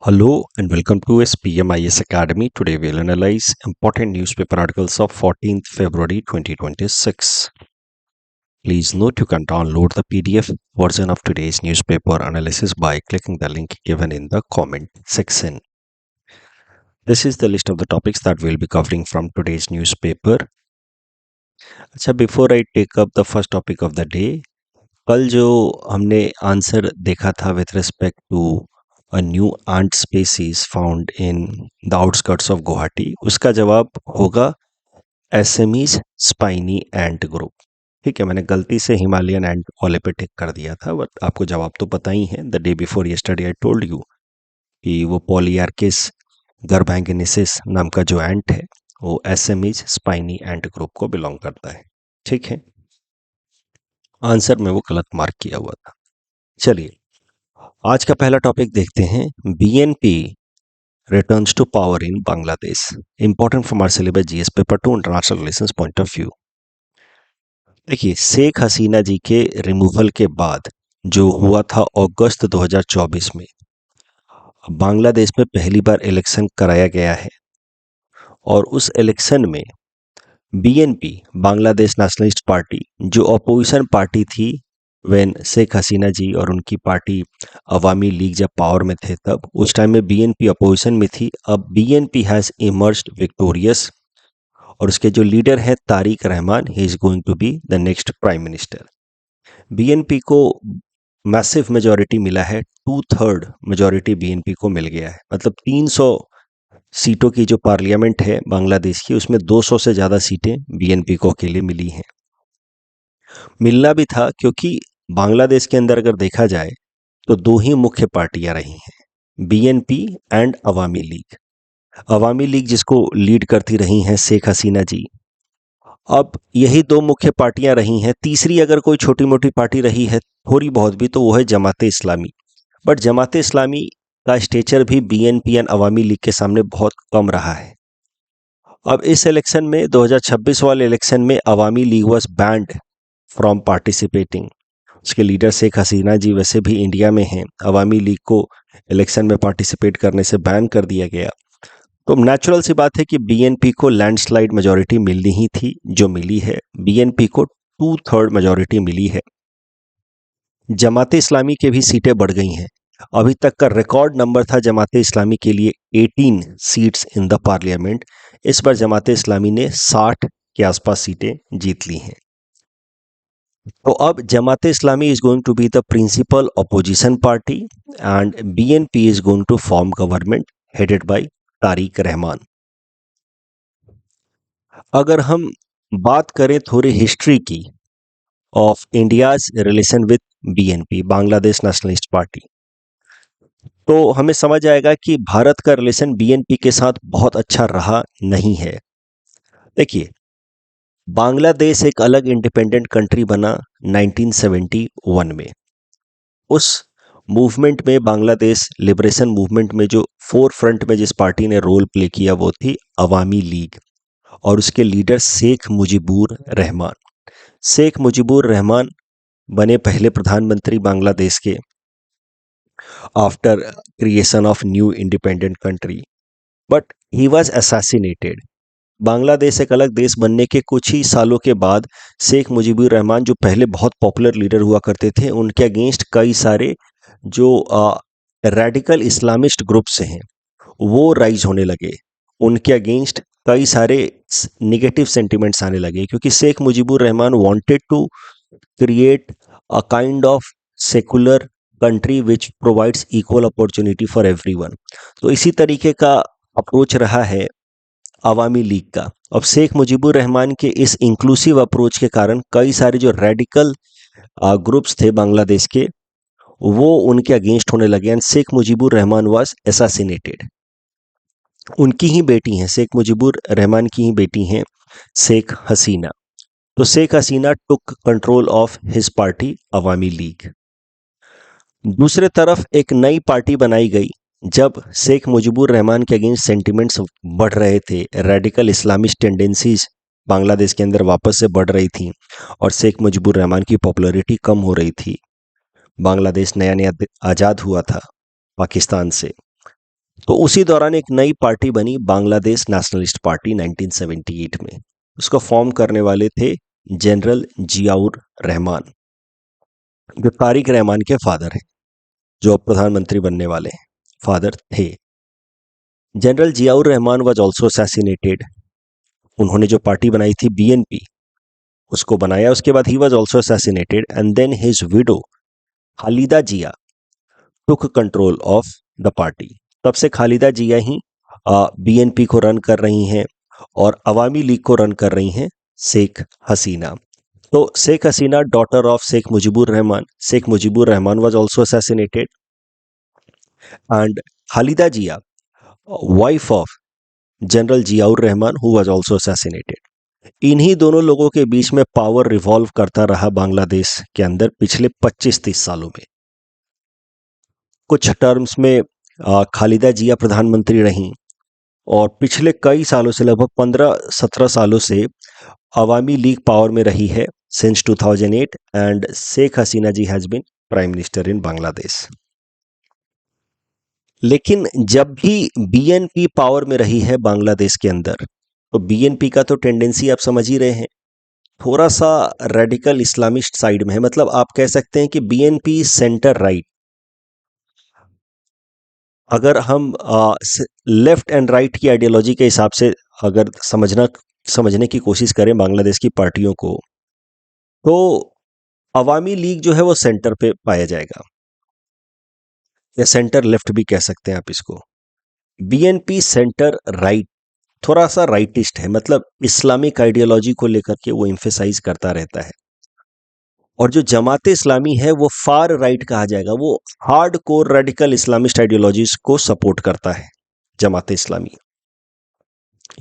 Hello and welcome to SPMIS Academy. Today we'll analyze important newspaper articles of 14th February 2026. Please note you can download the PDF version of today's newspaper analysis by clicking the link given in the comment section. This is the list of the topics that we'll be covering from today's newspaper. अच्छा, before I take up the first topic of the day, कल जो हमने answer देखा था with respect to a new ant species found in the outskirts of Guwahati, उसका जवाब होगा SMEs spiny Ant group. ठीक है, मैंने गलती से हिमालयन एंट वाले पे टिक कर दिया था, बट आपको जवाब तो पता ही है। The day before yesterday I told you कि वो पॉलीआर्किस गर्भैंगिनेसिस नाम का जो एंट है वो एसएमईज स्पाइनी एंट ग्रुप को बिलोंग करता है। ठीक है, आंसर में वो गलत मार्क किया हुआ था। चलिए आज का पहला टॉपिक देखते हैं। BNP returns to power in Bangladesh, important from our syllabus GS paper 2 international relations point of view. देखिए, शेख हसीना जी के रिमूवल के बाद जो हुआ था अगस्त 2024 में बांग्लादेश में पहली बार इलेक्शन कराया गया है और उस इलेक्शन में बीएनपी बांग्लादेश नेशनलिस्ट पार्टी जो अपोजिशन पार्टी थी व्हेन शेख हसीना जी और उनकी पार्टी अवामी लीग जब पावर में थे, तब उस टाइम में बीएनपी अपोजिशन में थी। अब बीएनपी हैज़ इमर्ज्ड विक्टोरियस और उसके जो लीडर है Tarique Rahman, he is going to be the next prime minister. BNP को मैसिव मेजॉरिटी मिला है, 2/3 मेजॉरिटी बीएनपी को मिल गया है। मतलब 300 सीटों की जो पार्लियामेंट है बांग्लादेश की, उसमें 200 से ज़्यादा सीटें बीएनपी को अकेले मिली हैं। मिलना भी था क्योंकि बांग्लादेश के अंदर अगर देखा जाए तो दो ही मुख्य पार्टियां रही हैं, BNP and Awami League. Awami league जिसको लीड करती रही हैं शेख हसीना जी। अब यही दो मुख्य पार्टियां रही हैं। तीसरी अगर कोई छोटी मोटी पार्टी रही है थोड़ी बहुत भी, तो वो है जमाते इस्लामी। बट जमाते इस्लामी का स्टेचर भी बीएनपी एंड अवामी लीग के सामने बहुत कम रहा है। अब इस इलेक्शन में 2026 वाले इलेक्शन में Awami League was banned from participating. उसके लीडर शेख हसीना जी वैसे भी इंडिया में हैं, अवामी लीग को इलेक्शन में पार्टिसिपेट करने से बैन कर दिया गया। तो नेचुरल सी बात है कि बीएनपी को लैंडस्लाइड मेजॉरिटी मिलनी ही थी, जो मिली है। बीएनपी को 2/3 मेजॉरिटी मिली है। जमाते इस्लामी के भी सीटें बढ़ गई हैं। अभी तक का रिकॉर्ड नंबर था जमाते इस्लामी के लिए 18 सीट्स इन द पार्लियामेंट। इस बार जमाते इस्लामी ने 60 के आसपास सीटें जीत ली हैं। तो अब Jamaat-e Islami is going to be the principal opposition party and BNP is going to form government headed by Tarique Rahman. अगर हम बात करें थोड़ी हिस्ट्री की of India's relation with BNP, Bangladesh Nationalist Party, तो हमें समझ आएगा कि भारत का रिलेशन बीएनपी के साथ बहुत अच्छा रहा नहीं है। देखिए, बांग्लादेश एक अलग इंडिपेंडेंट कंट्री बना 1971 में। उस मूवमेंट में, बांग्लादेश लिबरेशन मूवमेंट में, जो फोर फ्रंट में जिस पार्टी ने रोल प्ले किया वो थी अवामी लीग और उसके लीडर शेख मुजीबुर रहमान। शेख मुजीबुर रहमान बने पहले प्रधानमंत्री बांग्लादेश के after creation of new independent country, but he was assassinated. Bangladesh एक अलग देश बनने के कुछ ही सालों के बाद शेख मुजीबुर रहमान, जो पहले बहुत पॉपुलर लीडर हुआ करते थे, उनके अगेंस्ट कई सारे जो रेडिकल इस्लामिस्ट ग्रुप्स हैं वो राइज होने लगे। उनके अगेंस्ट कई सारे नेगेटिव सेंटिमेंट्स आने लगे, क्योंकि Sheikh Mujibur Rahman wanted to create a kind of secular country which provides equal opportunity for everyone. तो इसी तरीके का अप्रोच रहा है अवामी लीग का। अब शेख मुजीबुर रहमान के इस इंक्लूसिव अप्रोच के कारण कई सारे जो रेडिकल ग्रुप्स थे बांग्लादेश के, वो उनके अगेंस्ट होने लगे and Sheikh Mujibur Rahman was assassinated. उनकी ही बेटी हैं, शेख मुजीबुर रहमान की ही बेटी हैं शेख हसीना। तो Sheikh Hasina took control of his party Awami League. दूसरे तरफ एक नई पार्टी बनाई गई जब शेख मुजीबुर रहमान के अगेंस्ट सेंटिमेंट्स बढ़ रहे थे, रेडिकल इस्लामिस्ट टेंडेंसीज बांग्लादेश के अंदर वापस से बढ़ रही थी और शेख मुजीबुर रहमान की पॉपुलैरिटी कम हो रही थी। बांग्लादेश नया नया आज़ाद हुआ था पाकिस्तान से। तो उसी दौरान एक नई पार्टी बनी, बांग्लादेश नेशनलिस्ट पार्टी 1978 में। उसको फॉर्म करने वाले थे जनरल जियाउर रहमान, जो तारिक रहमान के फादर हैं, जो अब प्रधानमंत्री बनने वाले हैं, फादर थे। General Ziaur Rahman was also assassinated. उन्होंने जो पार्टी बनाई थी बीएनपी, उसको बनाया, उसके बाद he was also assassinated and then his widow Khaleda Zia took control of the party. तब से खालिदा जिया ही बीएनपी को रन कर रही हैं और अवामी लीग को रन कर रही हैं शेख हसीना। तो Sheikh Hasina, daughter of Sheikh Mujibur Rahman was also assassinated and Khaleda Zia, wife of general Ziaur Rahman, who was also assassinated. इन्हीं दोनों लोगों के बीच में पावर रिवॉल्व करता रहा बांग्लादेश के अंदर पिछले 25-30 सालों में। कुछ टर्म्स में खालिदा जिया प्रधानमंत्री रहीं और पिछले कई सालों से, लगभग 15-17 सालों से अवामी लीग पावर में रही है since 2008 and Sheikh Hasina ji has been prime minister in Bangladesh. लेकिन जब भी बीएनपी पावर में रही है बांग्लादेश के अंदर, तो बीएनपी का तो टेंडेंसी आप समझ ही रहे हैं, थोड़ा सा रेडिकल इस्लामिस्ट साइड में है। मतलब आप कह सकते हैं कि बीएनपी सेंटर राइट। अगर हम लेफ्ट एंड राइट की आइडियोलॉजी के हिसाब से अगर समझने की कोशिश करें बांग्लादेश की पार्टियों को, तो अवामी लीग जो है वो सेंटर पे पाया जाएगा, या सेंटर लेफ्ट भी कह सकते हैं आप इसको। बीएनपी सेंटर राइट, थोड़ा सा राइटिस्ट है, मतलब इस्लामिक आइडियोलॉजी को लेकर के वो एम्फेसाइज करता रहता है। और जो जमात इस्लामी है वो फार राइट कहा जाएगा, वो hard core radical Islamist ideologies को सपोर्ट करता है जमात इस्लामी।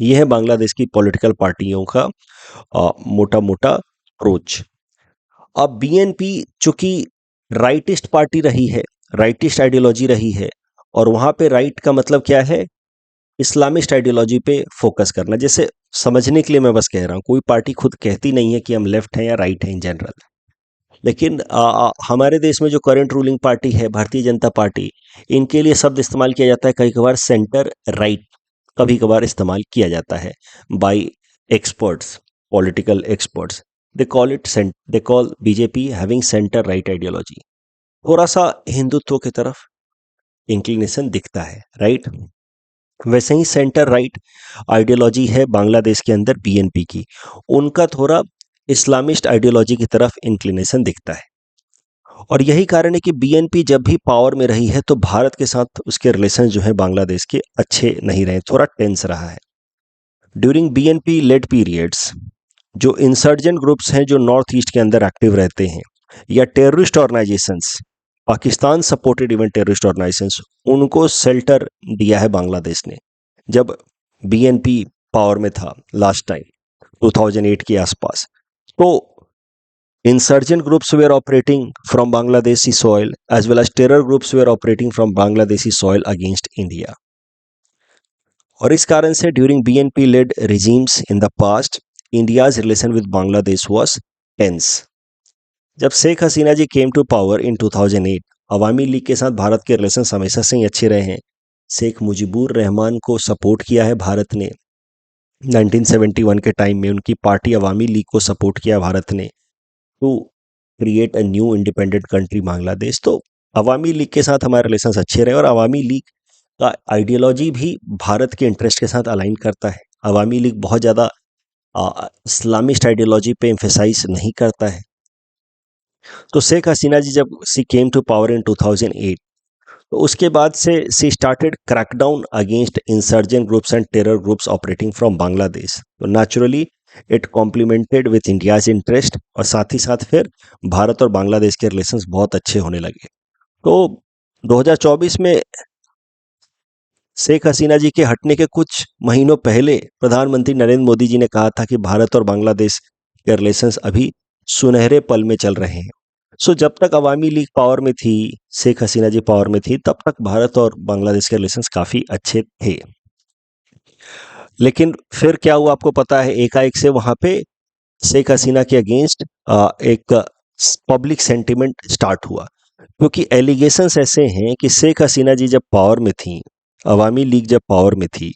ये है बांग्लादेश की पॉलिटिकल पार्टियों का मोटा मोटा अप्रोच। अब बीएनपी चूंकि राइटिस्ट पार्टी रही है, राइटिस्ट आइडियोलॉजी रही है, और वहां पे राइट का मतलब क्या है, इस्लामिस्ट आइडियोलॉजी पे फोकस करना। जैसे समझने के लिए मैं बस कह रहा हूँ, कोई पार्टी खुद कहती नहीं है कि हम लेफ्ट हैं या राइट हैं इन जनरल, लेकिन हमारे देश में जो करंट रूलिंग पार्टी है भारतीय जनता पार्टी, इनके लिए शब्द इस्तेमाल किया जाता है कई कभार सेंटर राइट, कभी कभार इस्तेमाल किया जाता है bye experts, political experts. They call BJP having centre right ideology. थोड़ा सा हिंदुत्व की तरफ इंक्लिनेशन दिखता है, राइट। वैसे ही सेंटर राइट आइडियोलॉजी है बांग्लादेश के अंदर बीएनपी की, उनका थोड़ा इस्लामिस्ट आइडियोलॉजी की तरफ इंक्लिनेशन दिखता है। और यही कारण है कि बीएनपी जब भी पावर में रही है तो भारत के साथ उसके रिलेशन जो है बांग्लादेश के अच्छे नहीं रहे, थोड़ा टेंस रहा है। ड्यूरिंग बीएनपी लेड पीरियड्स, जो इंसर्जेंट ग्रुप्स हैं जो नॉर्थ ईस्ट के अंदर एक्टिव रहते हैं, या terrorist organisations, Pakistan supported even terrorist organisations, उनको शेल्टर दिया है बांग्लादेश ने। जब बीएनपी पावर में था लास्ट टाइम 2008 के आसपास, तो insurgent groups were operating from Bangladeshi soil as well as terror groups were operating from Bangladeshi soil against India. और इस कारण से during BNP led regimes in the past, India's relation with Bangladesh was tense. जब Sheikh Hasina ji came to power in 2008, Awami League के साथ भारत के relation हमेशा से ही अच्छे रहे हैं। शेख मुजीबुर रहमान को सपोर्ट किया है भारत ने, 1971 के टाइम में उनकी पार्टी अवामी लीग को सपोर्ट किया भारत ने to create a new independent country Bangladesh. तो अवामी लीग के साथ हमारे रिलेशंस अच्छे रहे, और अवामी लीग का आइडियोलॉजी भी भारत के इंटरेस्ट के साथ अलाइन करता है। अवामी लीग बहुत ज़्यादा इस्लामिस्ट आइडियोलॉजी पे एम्फेसाइज नहीं करता है। तो शेख हसीना जी जब सी केम टू पावर इन 2008, तो उसके बाद से she started crackdown against insurgent groups and terror groups operating from Bangladesh. तो naturally it complemented with India's interest, और साथ ही साथ फिर भारत और बांग्लादेश के रिलेशंस बहुत अच्छे होने लगे। तो 2024 में शेख हसीना जी के हटने के कुछ महीनों पहले प्रधानमंत्री नरेंद्र मोदी जी ने कहा था कि भारत और बांग्लादेश के रिलेशंस अभी सुनहरे पल में चल रहे हैं। सो जब तक अवामी लीग पावर में थी, शेख हसीना जी पावर में थी, तब तक भारत और बांग्लादेश के रिलेशंस काफ़ी अच्छे थे। लेकिन फिर क्या हुआ आपको पता है, एकाएक से वहां पे शेख हसीना के अगेंस्ट एक पब्लिक सेंटिमेंट स्टार्ट हुआ, क्योंकि एलिगेशंस ऐसे हैं कि शेख हसीना जी जब पावर में थी, अवामी लीग जब पावर में थी,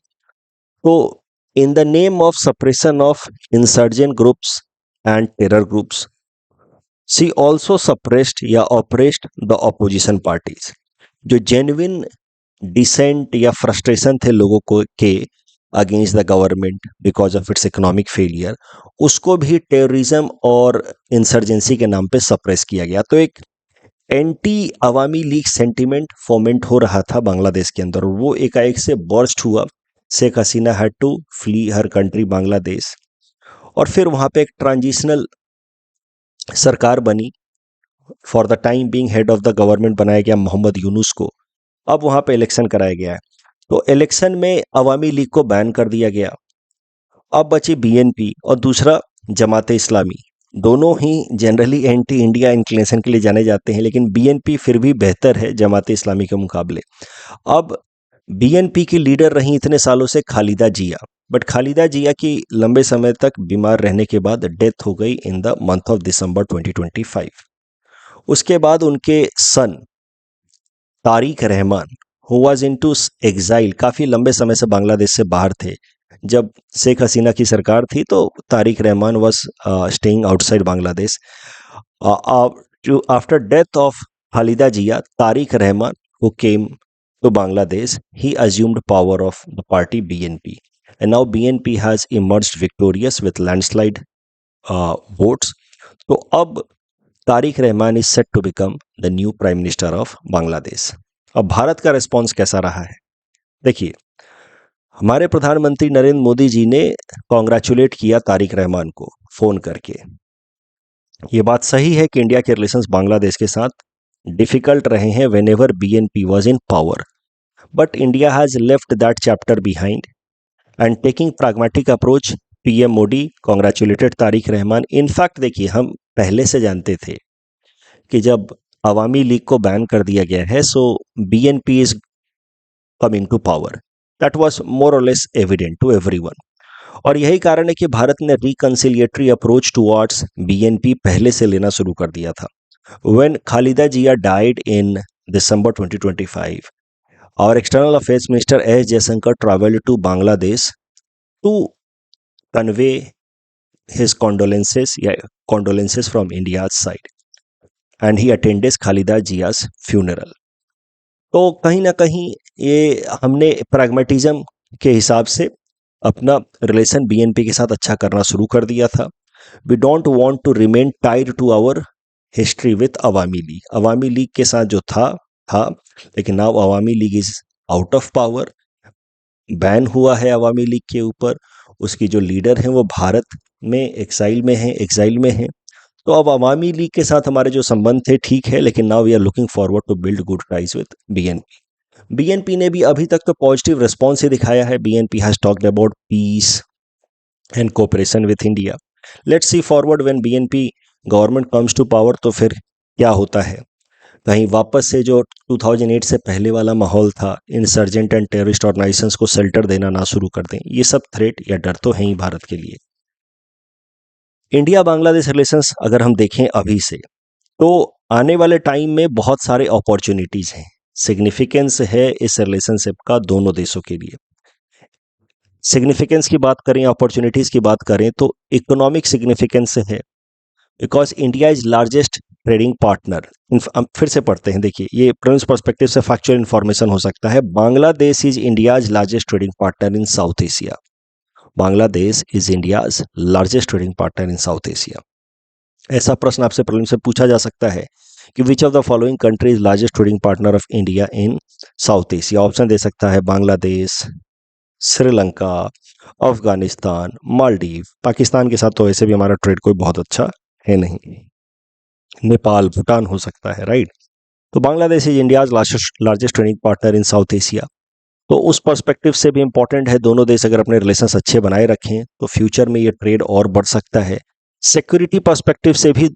तो in the name of suppression of insurgent groups and terror groups, she also suppressed या ऑपरेस्ड द ऑपोजिशन पार्टीज। जो जेन्युइन डिसेंट या फ्रस्ट्रेशन थे लोगों को के against the government because of its economic failure, उसको भी टेररिज्म और इंसर्जेंसी के नाम पे सप्रेस किया गया। तो एक एंटी अवामी लीग सेंटिमेंट फॉर्मेंट हो रहा था बांग्लादेश के अंदर, और वो एकाएक से बर्स्ट हुआ। Sheikh Hasina had to flee her country Bangladesh, और फिर वहां पे एक ट्रांजिशनल सरकार बनी। For the time being head of the government बनाया गया मोहम्मद यूनुस को। अब वहां पे इलेक्शन कराया गया है, तो इलेक्शन में अवामी लीग को बैन कर दिया गया। अब बची बीएनपी और दूसरा जमाते इस्लामी। दोनों ही जनरली एंटी इंडिया इंक्लिनेशन के लिए जाने जाते हैं, लेकिन बीएनपी फिर भी बेहतर है जमाते इस्लामी के मुकाबले। अब बीएनपी की लीडर रही इतने सालों से खालिदा जिया, बट खालिदा जिया की लंबे समय तक बीमार रहने के बाद डेथ हो गई in the month of December 2025। उसके बाद उनके son Tarique Rahman, who was into exile, काफ़ी लंबे समय से बांग्लादेश से बाहर थे। जब शेख हसीना की सरकार थी तो Tarique Rahman was staying outside Bangladesh. After death of Khaleda Zia, Tarique Rahman who came to Bangladesh, he assumed power of the party BNP, and now BNP has emerged victorious with landslide votes. तो अब Tarique Rahman is set to become the new prime minister of Bangladesh. अब भारत का response कैसा रहा है, देखिए, हमारे प्रधानमंत्री नरेंद्र मोदी जी ने कॉन्ग्रेचुलेट किया तारिक रहमान को फोन करके। ये बात सही है कि इंडिया के रिलेशंस बांग्लादेश के साथ डिफिकल्ट रहे हैं whenever BNP was in power, but India has left that chapter behind and taking pragmatic approach, PM Modi congratulated Tariq Rahman. In fact देखिए, हम पहले से जानते थे कि जब अवामी लीग को बैन कर दिया गया है, so BNP is coming to power. That was more or less evident to everyone, और यही कारण है कि भारत ने रिकंसिलिएटरी अप्रोच टुवर्ड्स BNP पहले से लेना शुरू कर दिया था। When Khalida Zia died in December 2025, our External Affairs Minister S. Jaishankar traveled to Bangladesh to convey his condolences from India's side, and he attended Khalida Zia's funeral. तो कहीं ना कहीं ये हमने प्रैग्मेटिज्म के हिसाब से अपना रिलेशन BNP के साथ अच्छा करना शुरू कर दिया था। We don't want to remain tied to our history with Awami League. Awami League के साथ जो था, लेकिन now Awami League is out of power, ban हुआ है अवामी लीग के ऊपर। उसकी जो लीडर हैं वो भारत में एक्साइल में हैं। तो अब अवामी लीग के साथ हमारे जो संबंध थे ठीक है, लेकिन now we are looking forward to build good ties with BNP ने भी अभी तक तो पॉजिटिव रिस्पॉन्स ही दिखाया है। BNP has talked about peace and cooperation with India. Let's see forward when BNP government comes to power, तो फिर क्या होता है। कहीं वापस से जो 2008 से पहले वाला माहौल था, इंसर्जेंट एंड टेररिस्ट ऑर्गेनाइजेशंस को शेल्टर देना ना शुरू कर दें, ये सब थ्रेट या डर तो है ही भारत के लिए। इंडिया बांग्लादेश रिलेशंस अगर हम देखें अभी से, तो आने वाले टाइम में बहुत सारे अपॉर्चुनिटीज हैं। सिग्निफिकेंस है इस रिलेशनशिप का दोनों देशों के लिए। सिग्निफिकेंस की बात करें, अपॉर्चुनिटीज की बात करें, तो इकोनॉमिक सिग्निफिकेंस है, because India is largest trading partner. फिर से पढ़ते हैं, देखिए, ये प्रिंस पर्सपेक्टिव से फैक्चुअल इंफॉर्मेशन हो सकता है। Bangladesh is India's largest trading partner in South Asia. Bangladesh is India's largest trading partner in South Asia. ऐसा प्रश्न आपसे प्रीलिम से पूछा जा सकता है कि which of the following country is largest trading partner of India in South Asia. Option दे सकता है बांग्लादेश, श्रीलंका, अफगानिस्तान, मालदीव। पाकिस्तान के साथ तो वैसे भी हमारा ट्रेड कोई बहुत अच्छा है नहीं। नेपाल, भूटान हो सकता है, राइट। तो Bangladesh is India's largest trading partner in South Asia. तो उस पर्सपेक्टिव से भी इंपॉर्टेंट है, दोनों देश अगर अपने रिलेशंस अच्छे बनाए रखें तो फ्यूचर में ये ट्रेड और बढ़ सकता है। सिक्योरिटी पर्सपेक्टिव से भी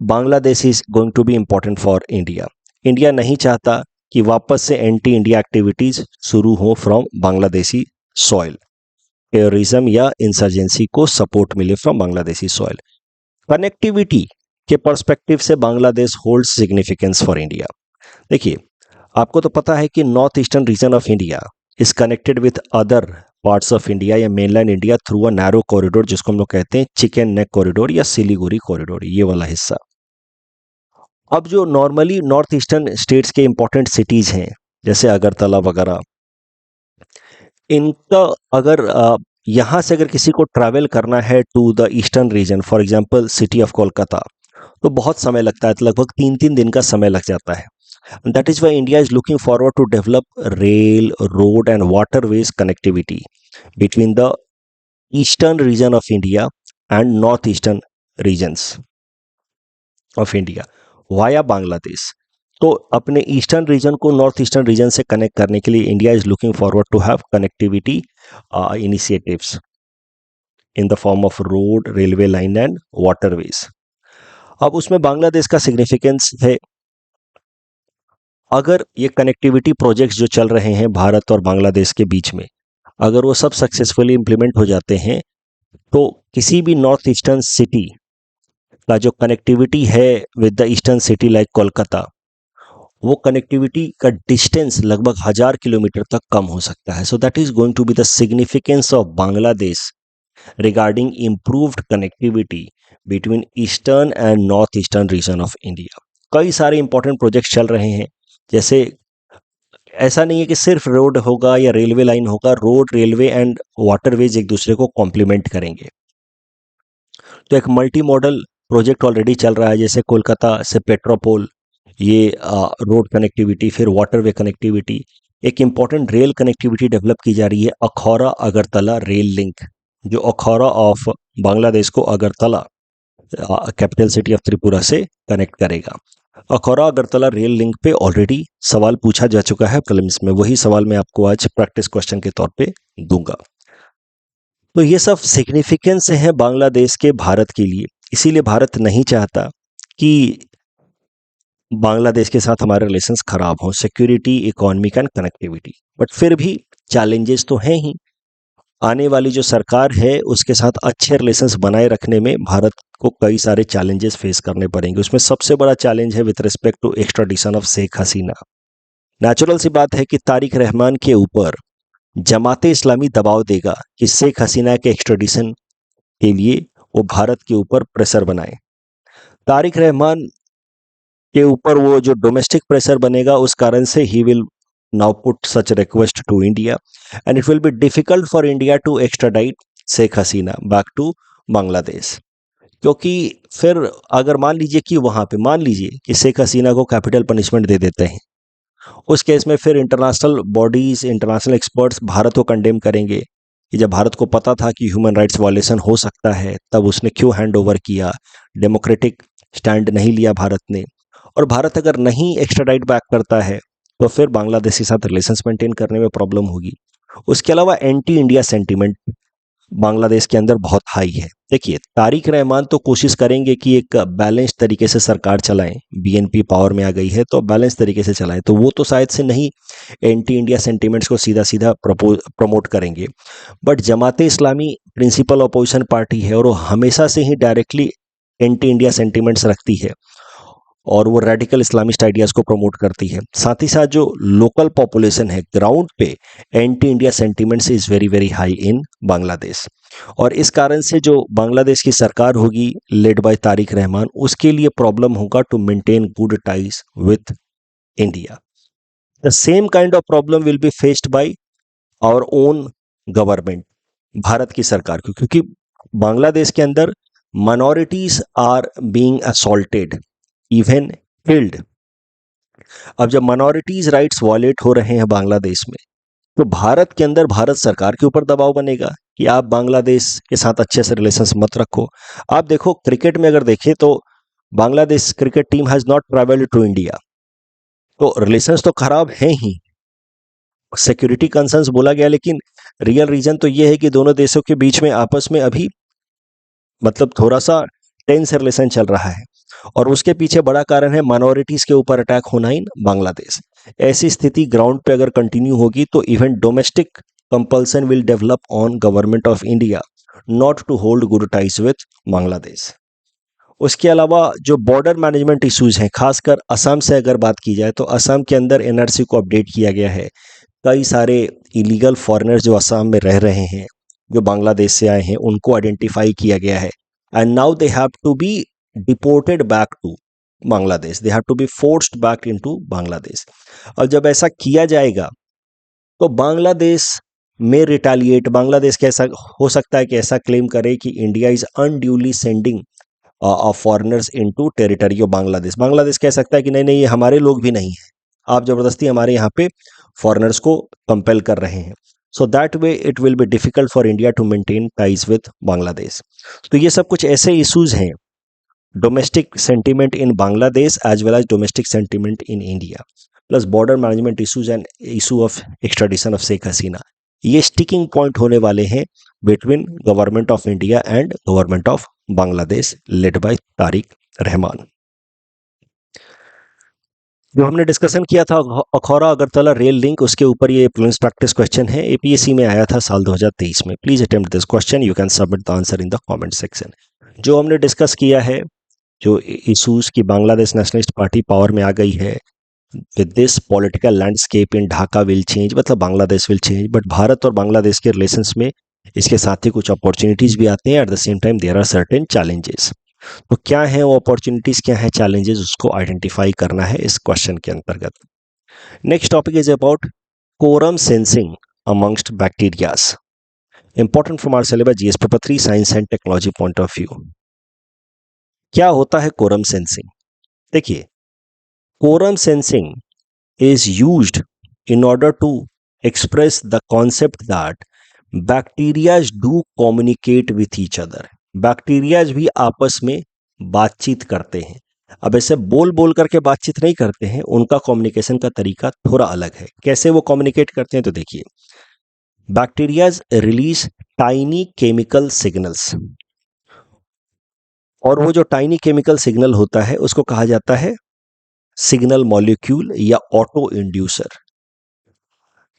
Bangladesh is going to be important for India. India नहीं चाहता कि वापस से एंटी इंडिया एक्टिविटीज शुरू हो फ्रॉम बांग्लादेशी सॉइल, टेररिज्म या इंसर्जेंसी को सपोर्ट मिले फ्रॉम बांग्लादेशी सॉइल। कनेक्टिविटी के पर्सपेक्टिव से Bangladesh hold significance for India. देखिए, आपको तो पता है कि north eastern region of India is connected with other parts of India या mainland India through a narrow corridor, जिसको हम लोग कहते हैं चिकन नेक कॉरिडोर या सिलीगुड़ी कॉरिडोर, ये वाला हिस्सा। अब जो नॉर्मली नॉर्थ ईस्टर्न स्टेट्स के इंपॉर्टेंट सिटीज हैं जैसे अगरतला वगैरह, इनका अगर यहाँ से अगर किसी को ट्रैवल करना है to the eastern region, for example city of Kolkata, तो बहुत समय लगता है, तो लगभग 3-3 दिन का समय लग जाता है। That is why India is looking forward to develop rail, road and waterways connectivity between the eastern region of India and north eastern regions of India via Bangladesh. तो अपने ईस्टर्न रीजन को नॉर्थ ईस्टर्न रीजन से connect करने के लिए India is looking forward to have connectivity initiatives in the form of road, railway line and waterways. अब उसमें बांग्लादेश का सिग्निफिकेंस है, अगर ये कनेक्टिविटी प्रोजेक्ट्स जो चल रहे हैं भारत और बांग्लादेश के बीच में, अगर वो सब सक्सेसफुली इंप्लीमेंट हो जाते हैं, तो किसी भी नॉर्थ ईस्टर्न सिटी का जो कनेक्टिविटी है with the eastern city like Kolkata, वो कनेक्टिविटी का डिस्टेंस लगभग 1000 किलोमीटर तक कम हो सकता है। So that is going to be the significance of Bangladesh regarding improved connectivity between eastern and north eastern region of India. कई सारे इंपॉर्टेंट प्रोजेक्ट्स चल रहे हैं, जैसे ऐसा नहीं है कि सिर्फ रोड होगा या रेलवे लाइन होगा, रोड, रेलवे एंड वाटरवेज एक दूसरे को कॉम्प्लीमेंट करेंगे। तो एक मल्टी मॉडल प्रोजेक्ट ऑलरेडी चल रहा है, जैसे कोलकाता से पेट्रोपोल, ये रोड कनेक्टिविटी, फिर वाटरवे कनेक्टिविटी। एक इम्पॉर्टेंट रेल कनेक्टिविटी डेवलप की जा रही है, अखौरा अगरतला रेल लिंक, जो अखौरा ऑफ बांग्लादेश को Agartala capital city of Tripura से कनेक्ट करेगा। अखौरा अगरतला रेल लिंक पे ऑलरेडी सवाल पूछा जा चुका है प्रीलिम्स में, वही सवाल मैं आपको आज प्रैक्टिस क्वेश्चन के तौर पे दूंगा। तो ये सब सिग्निफिकेंस है बांग्लादेश के भारत के लिए, इसीलिए भारत नहीं चाहता कि बांग्लादेश के साथ हमारे रिलेशंस खराब हों, security, economic and connectivity. But फिर भी चैलेंजेस तो हैं ही, आने वाली जो सरकार है उसके साथ अच्छे रिलेशंस बनाए रखने में भारत को कई सारे चैलेंजेस फेस करने पड़ेंगे। उसमें सबसे बड़ा चैलेंज है with respect to extradition of Sheikh Hasina. Natural सी बात है कि तारिक रहमान के ऊपर जमाते इस्लामी दबाव देगा कि शेख हसीना के एक्स्ट्राडिशन के लिए वो भारत के ऊपर प्रेशर बनाए। तारिक रहमान के ऊपर वो जो डोमेस्टिक प्रेशर बनेगा, उस कारण से he will now put such a request to India, and it will be difficult for India to extradite Sheikh Hasina back to Bangladesh। क्योंकि फिर अगर मान लीजिए कि वहाँ पे मान लीजिए कि शेख हसीना को कैपिटल पनिशमेंट दे देते हैं, उस केस में फिर international bodies, international experts Bharat को कंडेम करेंगे कि जब भारत को पता था कि ह्यूमन राइट्स वायलेशन हो सकता है, तब उसने क्यों हैंड ओवर किया, डेमोक्रेटिक स्टैंड नहीं लिया भारत ने। और भारत अगर नहीं एक्स्ट्राडाइट बैक करता है तो फिर बांग्लादेश के साथ रिलेशंस मेंटेन करने में प्रॉब्लम होगी। उसके अलावा एंटी इंडिया सेंटीमेंट बांग्लादेश के अंदर बहुत हाई है। देखिए, तारिक रहमान तो कोशिश करेंगे कि एक बैलेंस तरीके से सरकार चलाएं, बीएनपी पावर में आ गई है तो बैलेंस तरीके से चलाएं, तो वो तो शायद से नहीं एंटी इंडिया सेंटीमेंट्स को सीधा सीधा प्रमोट करेंगे। But Jamaate Islami principal opposition party है और वो हमेशा से ही डायरेक्टली एंटी इंडिया सेंटीमेंट्स रखती है और वो रेडिकल इस्लामिस्ट आइडियाज़ को प्रमोट करती है। साथ ही साथ जो लोकल पॉपुलेशन है ग्राउंड पे, anti India sentiments is very very high in Bangladesh. और इस कारण से जो बांग्लादेश की सरकार होगी लेड बाय तारिक रहमान, उसके लिए प्रॉब्लम होगा to maintain good ties with India. The same kind of problem will be faced by our own government, Bharat की सरकार को, क्योंकि बांग्लादेश के अंदर minorities are being assaulted, even killed. अब जब माइनॉरिटीज राइट्स वायलेट हो रहे हैं बांग्लादेश में, तो भारत के अंदर भारत सरकार के ऊपर दबाव बनेगा कि आप बांग्लादेश के साथ अच्छे से रिलेशंस मत रखो। आप देखो क्रिकेट में अगर देखें तो Bangladesh cricket team has not travelled to India, तो रिलेशंस तो खराब हैं ही, सिक्योरिटी कंसर्न्स बोला गया, लेकिन रियल रीजन तो ये है कि दोनों देशों के बीच में आपस में अभी मतलब थोड़ा सा टेंस रिलेशन चल रहा है और उसके पीछे बड़ा कारण है माइनॉरिटीज के ऊपर अटैक होना इन बांग्लादेश। ऐसी स्थिति ग्राउंड पे अगर कंटिन्यू होगी तो even domestic compulsion will develop on government of India not to hold good ties with Bangladesh. उसके अलावा जो बॉर्डर मैनेजमेंट इश्यूज हैं, खासकर असम से अगर बात की जाए तो असम के अंदर एनआरसी को अपडेट किया गया है। कई सारे इलीगल फॉरेनर्स जो असम में रह रहे हैं, जो बांग्लादेश से आए हैं, उनको आइडेंटिफाई किया गया है and now they have to be deported back to Bangladesh, they have to be forced back into Bangladesh. और जब ऐसा किया जाएगा तो बांग्लादेश में रिटालिएट, बांग्लादेश कैसा हो सकता है कि ऐसा क्लेम करे कि India is unduly sending foreigners into territory of Bangladesh. Bangladesh कह सकता है कि नहीं नहीं, ये हमारे लोग भी नहीं हैं, आप जबरदस्ती हमारे यहाँ पे फॉरेनर्स को कंपेल कर रहे हैं। So that way it will be difficult for India to maintain ties with Bangladesh. तो ये सब कुछ ऐसे इश्यूज हैं, domestic sentiment in Bangladesh as well as domestic sentiment in India, plus border management issues and issue of extradition of Sheikh Hasina, ये sticking point होने वाले हैं between government of India and government of Bangladesh led by Tarique Rahman. जो हमने discussion किया था Akhaura Agartala rail link, उसके ऊपर ये प्रीलिम्स प्रैक्टिस क्वेश्चन है, एपीएससी में आया था साल 2023 में। Please attempt this question, you can submit the answer in the comment section. जो हमने डिस्कस किया है, जो इशूज की बांग्लादेश नेशनलिस्ट पार्टी पावर में आ गई है, with this political landscape in Dhaka will change, मतलब Bangladesh will change, but Bharat और बांग्लादेश के रिलेशंस में इसके साथ ही कुछ अपॉर्चुनिटीज भी आते हैं, at the same time there are certain challenges. तो क्या है वो अपॉर्चुनिटीज, क्या है चैलेंजेस, उसको आइडेंटिफाई करना है इस क्वेश्चन के अंतर्गत। Next topic is about quorum sensing amongst bacterias, important from our syllabus GS paper 3 science and technology point of view. क्या होता है कोरम सेंसिंग? देखिए, quorum sensing is used in order to express the concept that bacteria do communicate with each other. Bacteria भी आपस में बातचीत करते हैं। अब ऐसे बोल बोल करके बातचीत नहीं करते हैं, उनका कम्युनिकेशन का तरीका थोड़ा अलग है। कैसे वो कम्युनिकेट करते हैं? तो देखिए, bacterias release tiny chemical signals, और वो जो टाइनी केमिकल सिग्नल होता है उसको कहा जाता है सिग्नल मॉलिक्यूल या ऑटो इंड्यूसर।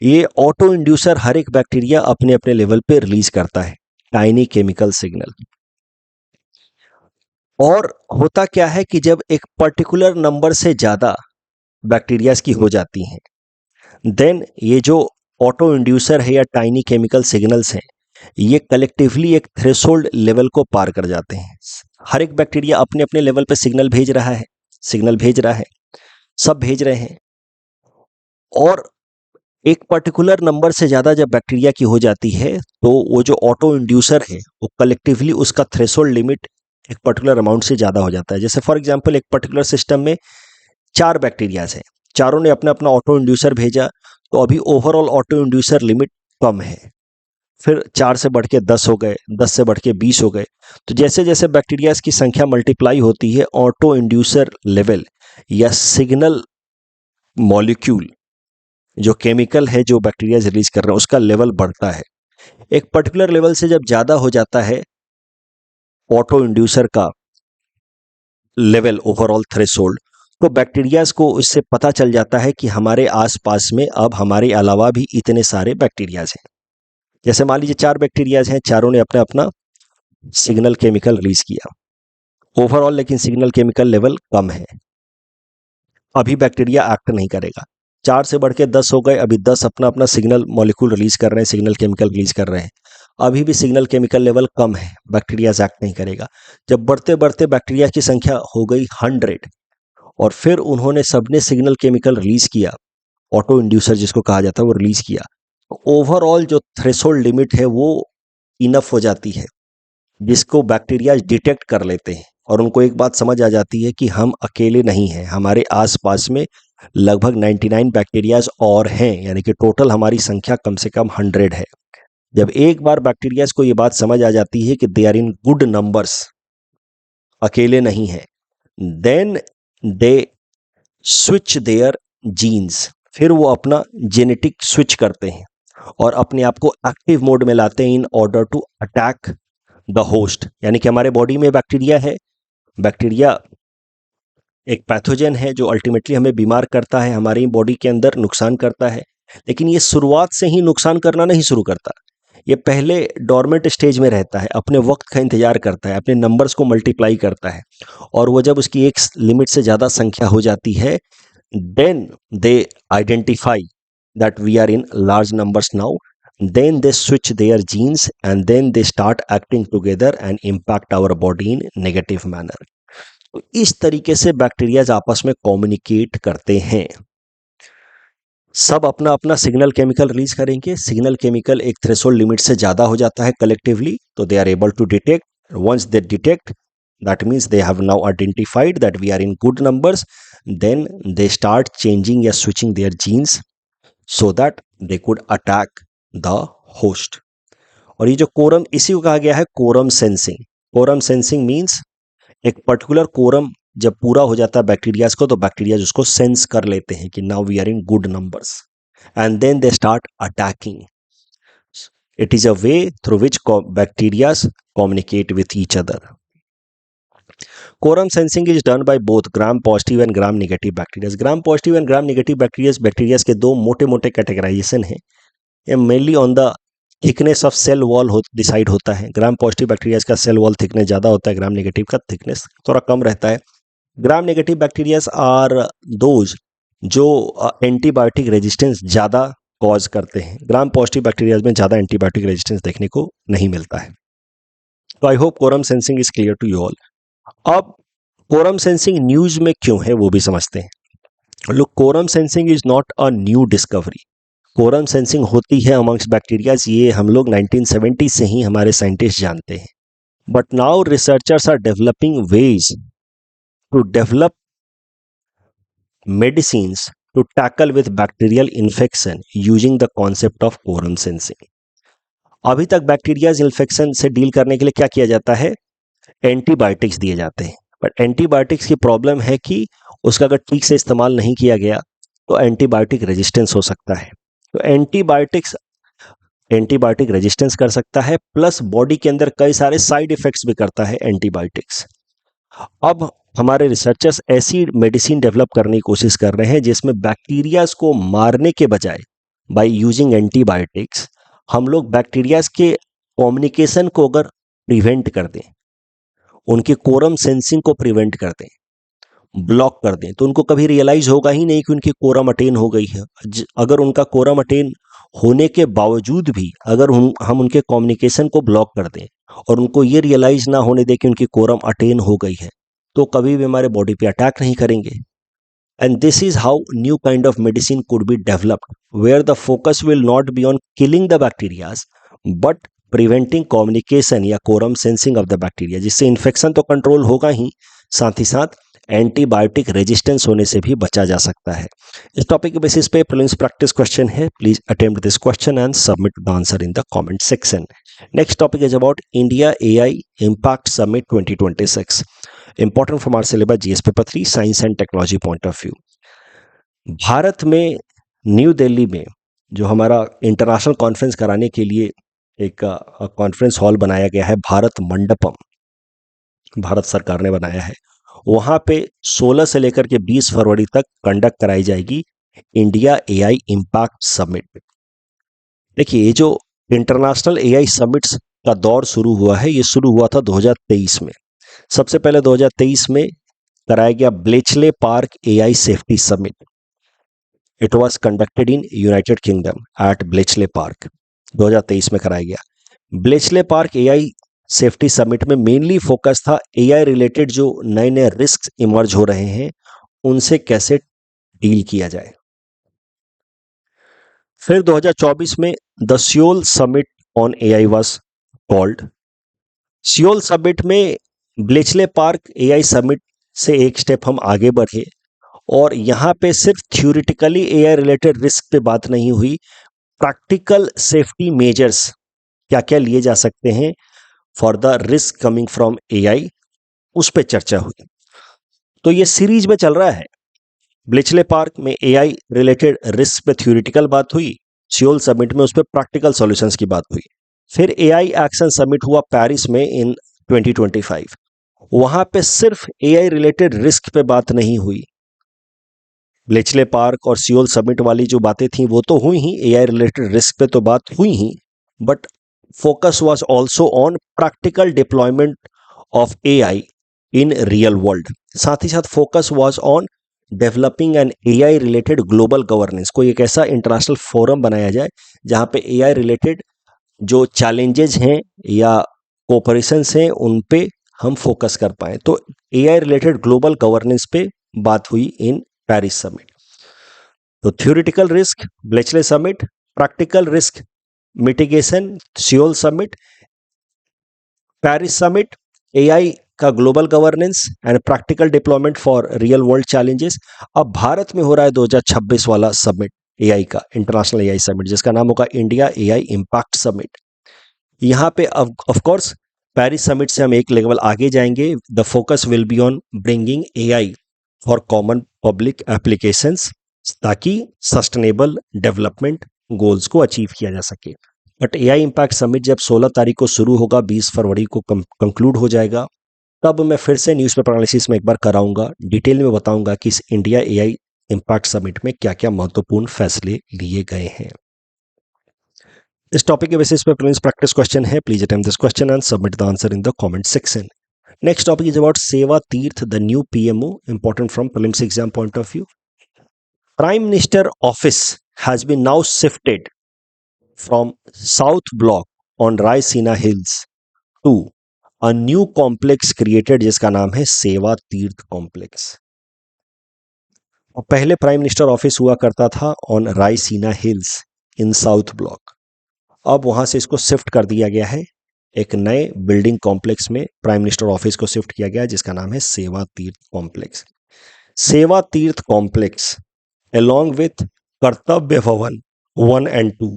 ये ऑटो इंड्यूसर हर एक बैक्टीरिया अपने अपने लेवल पे रिलीज करता है टाइनी केमिकल सिग्नल। और होता क्या है कि जब एक पर्टिकुलर नंबर से ज्यादा बैक्टीरियाज की हो जाती हैं, देन ये जो ऑटो इंड्यूसर है या टाइनी केमिकल सिग्नल्स हैं, ये कलेक्टिवली एक थ्रेशोल्ड लेवल को पार कर जाते हैं। हर एक बैक्टीरिया अपने अपने लेवल पे सिग्नल भेज रहा है, सब भेज रहे हैं, और एक पर्टिकुलर नंबर से ज़्यादा जब बैक्टीरिया की हो जाती है तो वो जो ऑटो इंड्यूसर है वो कलेक्टिवली उसका थ्रेशोल्ड लिमिट एक पर्टिकुलर अमाउंट से ज़्यादा हो जाता है। जैसे फॉर एग्जांपल, एक पर्टिकुलर सिस्टम में 4 बैक्टीरियाज हैं, चारों ने अपना अपना ऑटो इंड्यूसर भेजा, तो अभी ओवरऑल ऑटो इंड्यूसर लिमिट कम है। फिर 4 से बढ़ के 10 हो गए, 10 से बढ़ के 20 हो गए। तो जैसे जैसे बैक्टीरियाज की संख्या मल्टीप्लाई होती है, ऑटो इंड्यूसर लेवल या सिग्नल मॉलिक्यूल जो केमिकल है जो बैक्टीरिया रिलीज कर रहे हैं उसका लेवल बढ़ता है। एक पर्टिकुलर लेवल से जब ज्यादा हो जाता है ऑटो इंड्यूसर का लेवल, ओवरऑल थ्रेशोल्ड, तो बैक्टीरियाज को इससे पता चल जाता है कि हमारे आसपास में अब हमारे अलावा भी इतने सारे बैक्टीरियाज हैं। जैसे मान लीजिए 4 बैक्टीरियाज हैं, चारों ने अपना अपना सिग्नल केमिकल रिलीज किया ओवरऑल, लेकिन सिग्नल केमिकल लेवल कम है, अभी बैक्टीरिया एक्ट नहीं करेगा। 4 से बढ़ के 10 हो गए, अभी 10 अपना अपना सिग्नल मॉलिक्यूल रिलीज कर रहे हैं, सिग्नल केमिकल रिलीज कर रहे हैं, अभी भी सिग्नल केमिकल लेवल कम है, बैक्टीरिया एक्ट नहीं करेगा। जब बढ़ते बढ़ते बैक्टीरिया की संख्या हो गई 100 और फिर उन्होंने सबने सिग्नल केमिकल रिलीज किया, ऑटो इंड्यूसर जिसको कहा जाता है वो रिलीज किया, तो ओवरऑल जो थ्रेशोल्ड लिमिट है वो इनफ हो जाती है, जिसको बैक्टीरिया डिटेक्ट कर लेते हैं और उनको एक बात समझ आ जाती है कि हम अकेले नहीं हैं, हमारे आसपास में लगभग 99 बैक्टीरियाज और हैं, यानी कि टोटल हमारी संख्या कम से कम 100 है। जब एक बार बैक्टीरियाज को ये बात समझ आ जाती है कि they are in good numbers, अकेले नहीं है, then they switch their genes, फिर वो अपना जेनेटिक स्विच करते हैं और अपने आप को एक्टिव मोड में लाते हैं in order to attack the host. यानी कि हमारे बॉडी में बैक्टीरिया है, बैक्टीरिया एक पैथोजन है जो अल्टीमेटली हमें बीमार करता है, हमारी बॉडी के अंदर नुकसान करता है, लेकिन ये शुरुआत से ही नुकसान करना नहीं शुरू करता, ये पहले डोरमेंट स्टेज में रहता है, अपने वक्त का इंतजार करता है, अपने नंबर्स को मल्टीप्लाई करता है, और वो जब उसकी एक लिमिट से ज़्यादा संख्या हो जाती है, then they identify that we are in large numbers now, then they switch their genes and then they start acting together and impact our body in negative manner. तो इस तरीके से बैक्टीरियाज आपस में कम्युनिकेट करते हैं। सब अपना अपना सिग्नल केमिकल रिलीज करेंगे। सिग्नल केमिकल एक थ्रेशोल्ड लिमिट से ज़्यादा हो जाता है कलेक्टिवली, तो they are able to detect. Once they detect, that means they have now identified that we are in good numbers, then they start changing or switching their genes so that they could attack the host. और ये जो quorum, इसी को कहा गया है quorum sensing. Quorum sensing means एक particular quorum जब पूरा हो जाता है बैक्टीरियाज को, तो बैक्टीरियाज उसको सेंस कर लेते हैं कि now we are in good numbers, and then they start attacking. It is a way through which bacterias communicate with each other. Quorum sensing is done by both gram positive and gram negative bacteria. gram positive and gram negative bacteria के दो मोटे मोटे categorisation हैं। ये mainly on the thickness of cell wall decide होता है। Gram positive bacteria का cell wall thickness ज़्यादा होता है, ग्राम नेगेटिव का थिकनेस थोड़ा कम रहता है। Gram negative bacterias are those जो एंटीबायोटिक रेजिस्टेंस ज़्यादा कॉज करते हैं। ग्राम पॉजिटिव बैक्टीरियाज में ज़्यादा एंटीबायोटिक रेजिस्टेंस देखने को नहीं मिलता है। तो I hope quorum sensing is clear to you all. अब कोरम सेंसिंग न्यूज में क्यों है वो भी समझते हैं। Look, quorum sensing is not a new discovery. Quorum sensing होती है अमंग्स बैक्टीरियाज, ये हम लोग 1970 से ही हमारे साइंटिस्ट जानते हैं। But now researchers are developing ways to develop medicines to tackle with bacterial infection using the concept of quorum sensing. अभी तक बैक्टीरियाज इन्फेक्शन से डील करने के लिए क्या किया जाता है, एंटीबायोटिक्स दिए जाते हैं। बट एंटीबायोटिक्स की प्रॉब्लम है कि उसका अगर ठीक से इस्तेमाल नहीं किया गया तो एंटीबायोटिक रेजिस्टेंस हो सकता है। तो एंटीबायोटिक रेजिस्टेंस कर सकता है, प्लस बॉडी के अंदर कई सारे साइड इफेक्ट्स भी करता है एंटीबायोटिक्स। अब हमारे रिसर्चर्स ऐसी मेडिसिन डेवलप करने की कोशिश कर रहे हैं जिसमें बैक्टीरियाज को मारने के बजाय बाय यूजिंग एंटीबायोटिक्स हम लोग बैक्टीरियाज के कम्युनिकेशन को अगर प्रिवेंट कर दें, उनके कोरम सेंसिंग को प्रिवेंट कर दें, ब्लॉक कर दें, तो उनको कभी रियलाइज होगा ही नहीं कि उनकी कोरम अटेन हो गई है। अगर उनका कोरम अटेन होने के बावजूद भी अगर हम उनके कम्युनिकेशन को ब्लॉक कर दें और उनको ये रियलाइज ना होने दें कि उनकी कोरम अटेन हो गई है, तो कभी भी हमारे बॉडी पे अटैक नहीं करेंगे। And this is how new kind of medicine could be developed, where the focus will not be on killing the bacterias but preventing communication या quorum sensing of the bacteria, जिससे infection तो control होगा ही, साथ ही साथ antibiotic resistance होने से भी बचा जा सकता है। इस टॉपिक के बेसिस पे प्रीलिम्स प्रैक्टिस क्वेश्चन है। Please attempt this question and submit the answer in the comment section. Next topic is about India AI impact summit 2026, important from our syllabus GS paper 3 science and technology point of view. Bharat में New Delhi में जो हमारा international conference कराने के लिए एक conference hall बनाया गया है, भारत मंडपम, भारत सरकार ने बनाया है। वहाँ पे 16 से लेकर के 20 फरवरी तक कंडक्ट कराई जाएगी इंडिया एआई इम्पैक्ट समिट। देखिए, ये जो इंटरनेशनल एआई समिट्स का दौर शुरू हुआ है, ये शुरू हुआ था 2023 में। सबसे पहले 2023 में कराया गया Bletchley Park AI safety summit. It was conducted in United Kingdom at Bletchley Park, 2023 में कराया गया। Bletchley Park AI safety summit में मेनली फोकस था एआई रिलेटेड जो नए नए रिस्क इमर्ज हो रहे हैं उनसे कैसे डील किया जाए। फिर 2024 में the Seoul summit on AI was called. Seoul summit में ब्लेचले पार्क एआई समिट से एक स्टेप हम आगे बढ़े और यहाँ पे सिर्फ थ्योरेटिकली एआई रिलेटेड रिस्क पे बात नहीं हुई, प्रैक्टिकल सेफ्टी मेजर्स क्या क्या लिए जा सकते हैं for the risk coming from AI, उस पे चर्चा हुई। तो ये सीरीज में चल रहा है। ब्लेचले पार्क में एआई रिलेटेड रिस्क पे थ्योरेटिकल बात हुई, सियोल समिट में उस पे प्रैक्टिकल सॉल्यूशंस की बात हुई। फिर एआई एक्शन समिट हुआ पेरिस में इन 2025, वहां पे सिर्फ एआई रिलेटेड रिस्क पे बात नहीं हुई। ब्लेचले पार्क और सियोल समिट वाली जो बातें थी वो तो हुई ही, एआई रिलेटेड रिस्क पे तो बात हुई ही, but focus was also on practical deployment of AI in real world. साथ ही साथ focus was on developing N AI related global governance, कोई एक ऐसा इंटरनेशनल फोरम बनाया जाए जहां पे एआई रिलेटेड जो चैलेंजेस हैं या कोऑपरेशंस हैं उन पे हम फोकस कर पाए. तो एआई रिलेटेड ग्लोबल गवर्नेंस पे बात हुई इन पेरिस समिट. तो theoretical risk Bletchley summit, practical risk mitigation Seoul summit, Paris summit AI का global governance and practical deployment for real world challenges. अब भारत में हो रहा है 2026 वाला समिट एआई का, इंटरनेशनल एआई समिट, जिसका नाम होगा इंडिया एआई इम्पैक्ट समिट. यहाँ पे ऑफ कोर्स पेरिस समिट से हम एक लेवल आगे जाएंगे. The focus will be on bringing AI for common public applications, ताकि सस्टेनेबल डेवलपमेंट गोल्स को अचीव किया जा सके. बट एआई इम्पैक्ट समिट जब 16 तारीख को शुरू होगा, 20 फरवरी को कंक्लूड हो जाएगा, तब मैं फिर से न्यूज़पेपर एनालिसिस में एक बार कराऊंगा, डिटेल में बताऊंगा कि इस इंडिया एआई इम्पैक्ट समिट में क्या क्या महत्वपूर्ण फैसले लिए गए हैं. इस टॉपिक के बेसिस पे प्रीलिम्स प्रैक्टिस क्वेश्चन है. Please attempt this question and submit the answer in the comment section. Next topic is about Seva Tirth, the new PMO, important from prelims exam point of view. Prime minister office has been now shifted from South Block on Raisina Hills to a new complex created जिसका नाम है सेवा तीर्थ complex. और पहले prime minister office हुआ करता था on Raisina hills in south block. अब वहां से इसको शिफ्ट कर दिया गया है, एक नए बिल्डिंग कॉम्प्लेक्स में प्राइम मिनिस्टर ऑफिस को शिफ्ट किया गया जिसका नाम है सेवा तीर्थ कॉम्प्लेक्स. सेवा तीर्थ कॉम्प्लेक्स along with कर्तव्य भवन 1 and 2,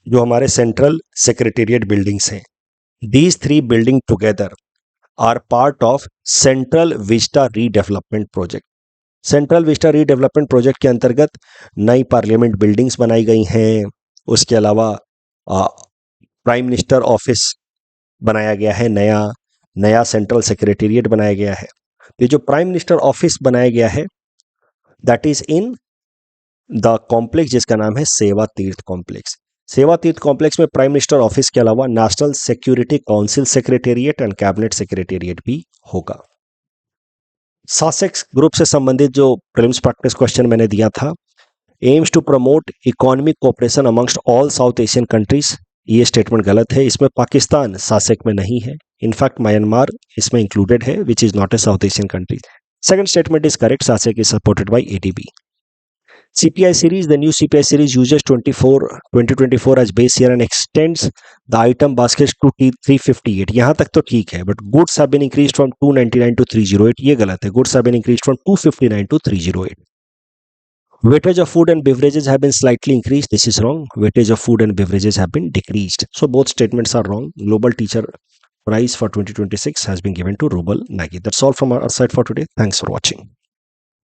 जो हमारे सेंट्रल सेक्रेटेरिएट बिल्डिंग्स हैं, these 3 building together are part of Central Vista redevelopment project. Central Vista redevelopment project के अंतर्गत नई पार्लियामेंट बिल्डिंग्स बनाई गई हैं. उसके अलावा प्राइम मिनिस्टर ऑफिस बनाया गया है, नया सेंट्रल सेक्रेटेरिएट बनाया गया है. ये जो प्राइम मिनिस्टर ऑफिस बनाया गया है that is in the complex जिसका नाम है सेवा तीर्थ कॉम्प्लेक्स. सेवा तीर्थ कॉम्प्लेक्स में प्राइम मिनिस्टर ऑफिस के अलावा national security council secretariat and cabinet secretariat भी होगा. सासेक्स ग्रुप से संबंधित जो प्रीलिम्स प्रैक्टिस क्वेश्चन मैंने दिया था, aims to promote economic cooperation amongst all South Asian countries, ये स्टेटमेंट गलत है. इसमें पाकिस्तान सासेक में नहीं है. इनफैक्ट म्यांमार इसमें इंक्लूडेड है which is not a South Asian country. Second statement is correct. SASEC is supported by ADB. CPI series, the new CPI series uses 2024 as base year and extends the item baskets to 358. यहाँ तक तो ठीक है, but goods have been increased from 299 to 308. ये गलत है. Goods have been increased from 259 to 308. Weightage of food and beverages have been slightly increased. This is wrong. Weightage of food and beverages have been decreased. So both statements are wrong. Global Teacher Prize for 2026 has been given to Rubal Nagy. That's all from our side for today. Thanks for watching.